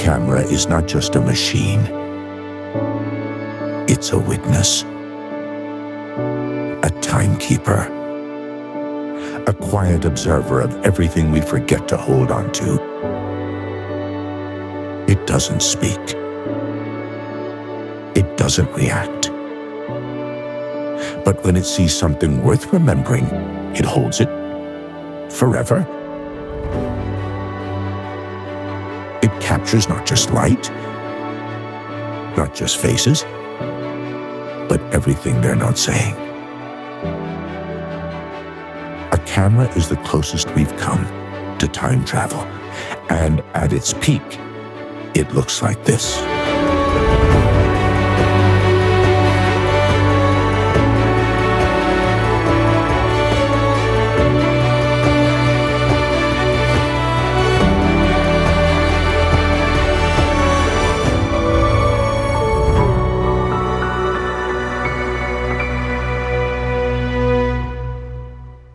camera is not just a machine. It's a witness, a timekeeper, a quiet observer of everything we forget to hold on to. It doesn't speak. It doesn't react. But when it sees something worth remembering, it holds it forever. It captures not just light, not just faces, but everything they're not saying. A camera is the closest we've come to time travel, and at its peak, it looks like this.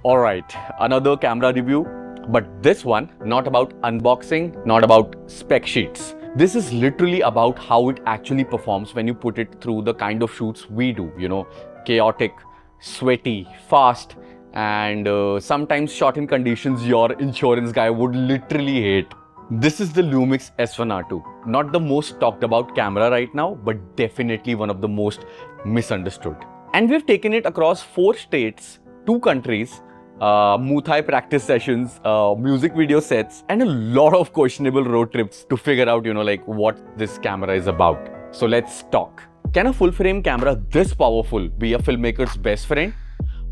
Alright, another camera review, but this one not about unboxing, not about spec sheets. This is literally about how it actually performs when you put it through the kind of shoots we do, chaotic, sweaty, fast, and sometimes shot in conditions your insurance guy would literally hate. This is the Lumix S1R2. Not the most talked about camera right now, but definitely one of the most misunderstood. And we've taken it across 4 states, 2 countries, Muay Thai practice sessions, music video sets, and a lot of questionable road trips to figure out, what this camera is about. So let's talk. Can a full-frame camera this powerful be a filmmaker's best friend?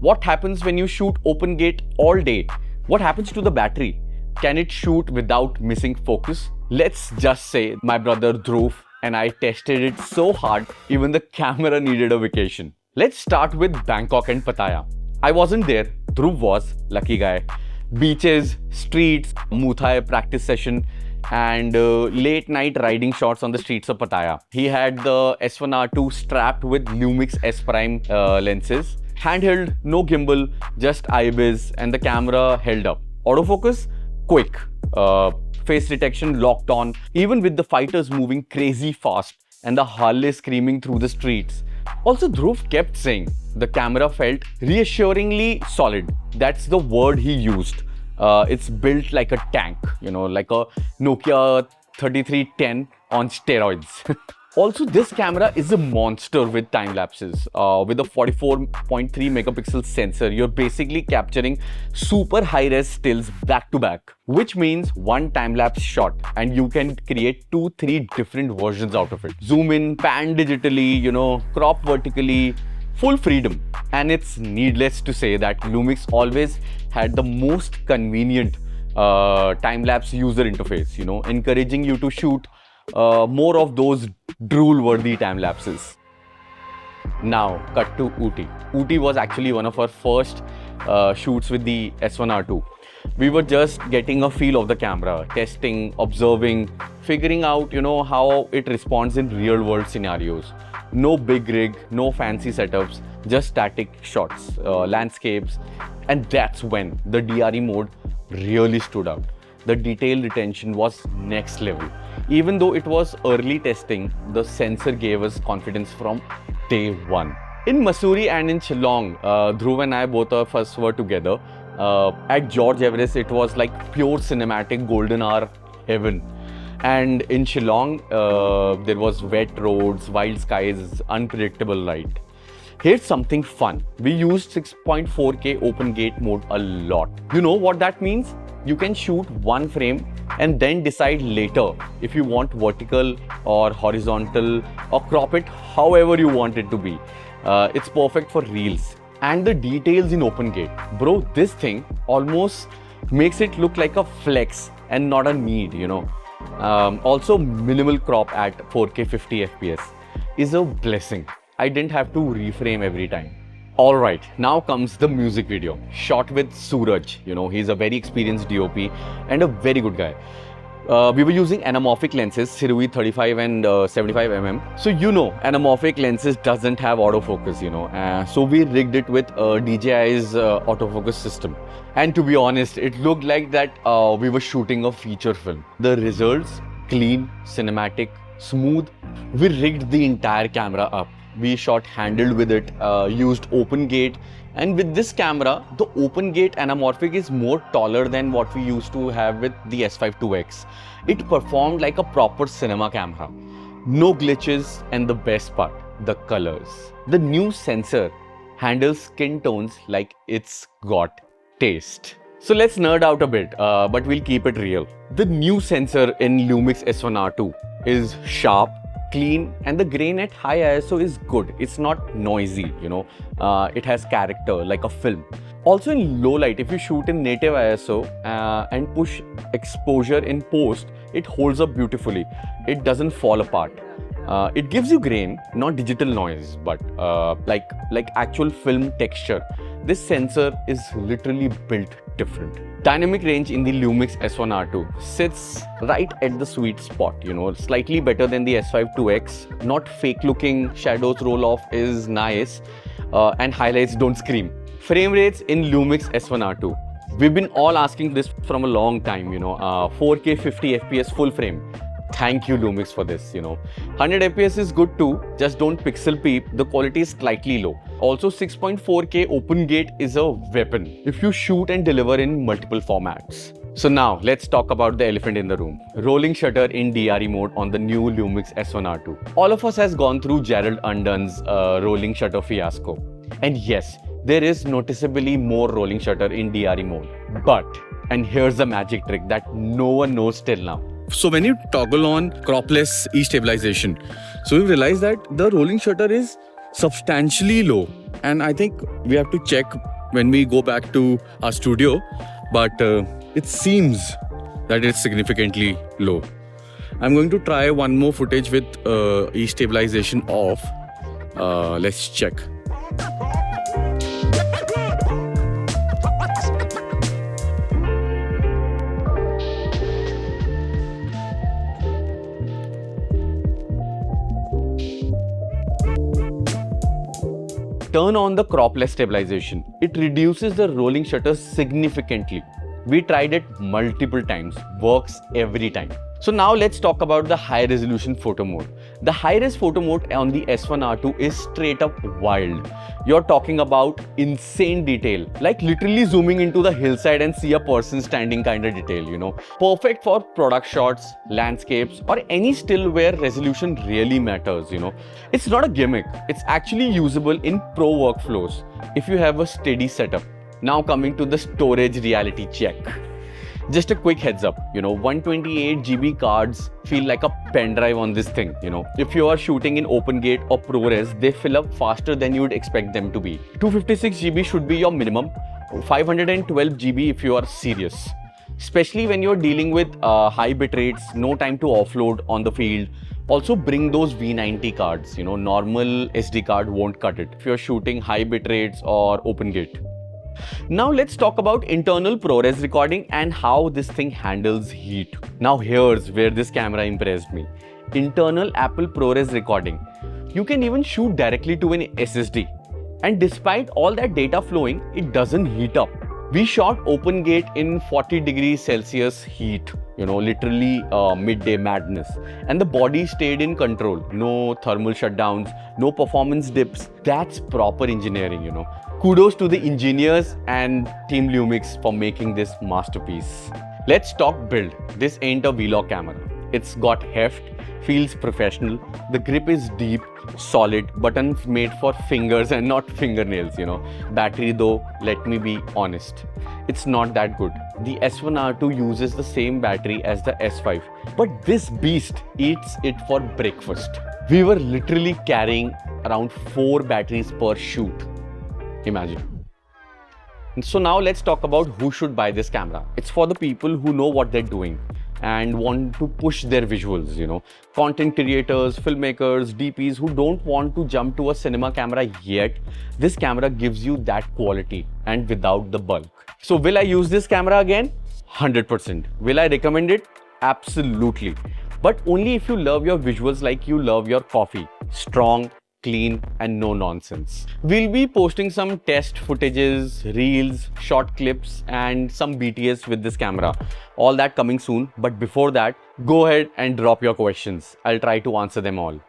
What happens when you shoot open gate all day? What happens to the battery? Can it shoot without missing focus? Let's just say my brother Dhruv and I tested it so hard, even the camera needed a vacation. Let's start with Bangkok and Pattaya. I wasn't there, Dhruv was, lucky guy. Beaches, streets, Muay Thai practice session, and late night riding shots on the streets of Pattaya. He had the S1R2 strapped with Lumix S Prime lenses. Handheld, no gimbal, just IBIS, and the camera held up. Autofocus, quick. Face detection locked on, even with the fighters moving crazy fast and the Harley screaming through the streets. Also, Dhruv kept saying the camera felt reassuringly solid. That's the word he used. It's built like a tank, like a Nokia 3310 on steroids. Also, this camera is a monster with time lapses. With a 44.3 megapixel sensor, you're basically capturing super high-res stills back to back, which means one time-lapse shot and you can create 2-3 different versions out of it. Zoom in, pan digitally, crop vertically, full freedom. And it's needless to say that Lumix always had the most convenient time-lapse user interface, encouraging you to shoot more of those drool-worthy time lapses. Now, cut to Ooty. Ooty was actually one of our first shoots with the S1R2. We were just getting a feel of the camera, testing, observing, figuring out, how it responds in real-world scenarios. No big rig, no fancy setups, just static shots, landscapes, and that's when the DRE mode really stood out. The detail retention was next level. Even though it was early testing, the sensor gave us confidence from day one. In Mussoorie and in Shillong, Dhruv and I, both of us were together. At George Everest, it was like pure cinematic golden hour heaven. And in Shillong, there was wet roads, wild skies, unpredictable light. Here's something fun. We used 6.4K open gate mode a lot. You know what that means? You can shoot one frame and then decide later if you want vertical or horizontal or crop it however you want it to be. It's perfect for reels. And the details in open gate. Bro, this thing almost makes it look like a flex and not a need, Also, minimal crop at 4K 50 FPS is a blessing. I didn't have to reframe every time. Alright, now comes the music video, shot with Suraj. He's a very experienced DOP and a very good guy. We were using anamorphic lenses, Sirui 35 and 75mm. So anamorphic lenses doesn't have autofocus, so we rigged it with DJI's autofocus system. And to be honest, it looked like that we were shooting a feature film. The results clean, cinematic, smooth. We rigged the entire camera up. We shot handled with it, used open gate, and with this camera, the open gate anamorphic is more taller than what we used to have with the S5 2X. It performed like a proper cinema camera. No glitches, and the best part, the colors. The new sensor handles skin tones like it's got taste. So let's nerd out a bit, but we'll keep it real. The new sensor in Lumix S1R2 is sharp, clean, and the grain at high ISO is good. It's not noisy, it has character like a film. Also in low light, if you shoot in native ISO and push exposure in post, it holds up beautifully. It doesn't fall apart. It gives you grain, not digital noise, but like actual film texture. This sensor is literally built different. Dynamic range in the Lumix S1R2 sits right at the sweet spot, slightly better than the S5 2X. Not fake looking, shadows roll off is nice, and highlights don't scream. Frame rates in Lumix S1R2. We've been all asking this from a long time, 4K 50 FPS full frame. Thank you Lumix for this, 100 FPS is good too, just don't pixel peep, the quality is slightly low. Also 6.4K open gate is a weapon if you shoot and deliver in multiple formats. So now let's talk about the elephant in the room. Rolling shutter in DRE mode on the new Lumix S1R2. All of us has gone through Gerald Undon's rolling shutter fiasco. And yes, there is noticeably more rolling shutter in DRE mode. But, and here's the magic trick that no one knows till now. So when you toggle on cropless E-stabilization, so we realize that the rolling shutter is substantially low. And I think we have to check when we go back to our studio, but it seems that it's significantly low. I'm going to try one more footage with E-stabilization off. Let's check. Turn on the cropless stabilization. It reduces the rolling shutter significantly. We tried it multiple times, works every time. So now let's talk about the high resolution photo mode. The high res photo mode on the S1R2 is straight up wild. You're talking about insane detail, like literally zooming into the hillside and see a person standing kind of detail, Perfect for product shots, landscapes, or any still where resolution really matters, It's not a gimmick, it's actually usable in pro workflows if you have a steady setup. Now coming to the storage reality check. Just a quick heads up, 128 GB cards feel like a pen drive on this thing, If you are shooting in OpenGate or ProRes, they fill up faster than you would expect them to be. 256 GB should be your minimum, 512 GB if you are serious. Especially when you're dealing with high bit rates, no time to offload on the field. Also bring those V90 cards, normal SD card won't cut it if you're shooting high bit rates or OpenGate. Now let's talk about internal ProRes recording and how this thing handles heat. Now here's where this camera impressed me. Internal Apple ProRes recording. You can even shoot directly to an SSD. And despite all that data flowing, it doesn't heat up. We shot OpenGate in 40 degrees Celsius heat, literally midday madness. And the body stayed in control. No thermal shutdowns, no performance dips. That's proper engineering, Kudos to the engineers and Team Lumix for making this masterpiece. Let's talk build. This ain't a vlog camera. It's got heft, feels professional. The grip is deep, solid, buttons made for fingers and not fingernails, Battery though, let me be honest, it's not that good. The S1R2 uses the same battery as the S5, but this beast eats it for breakfast. We were literally carrying around 4 batteries per shoot. Imagine. So now let's talk about who should buy this camera. It's for the people who know what they're doing and want to push their visuals, Content creators, filmmakers, DPs who don't want to jump to a cinema camera yet. This camera gives you that quality and without the bulk. So will I use this camera again? 100%. Will I recommend it? Absolutely. But only if you love your visuals like you love your coffee. Strong, clean, and no nonsense. We'll be posting some test footages, reels, short clips, and some BTS with this camera. All that coming soon. But before that, Go ahead and drop your questions. I'll try to answer them all.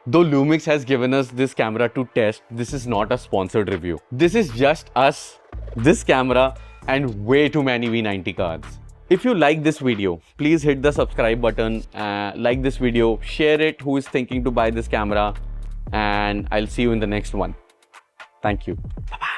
Though Lumix has given us this camera to test, this is not a sponsored review. This is just us, this camera, and way too many V90 cards. If you like this video, please hit the subscribe button, like this video, share it who is thinking to buy this camera, and I'll see you in the next one. Thank you. Bye-bye.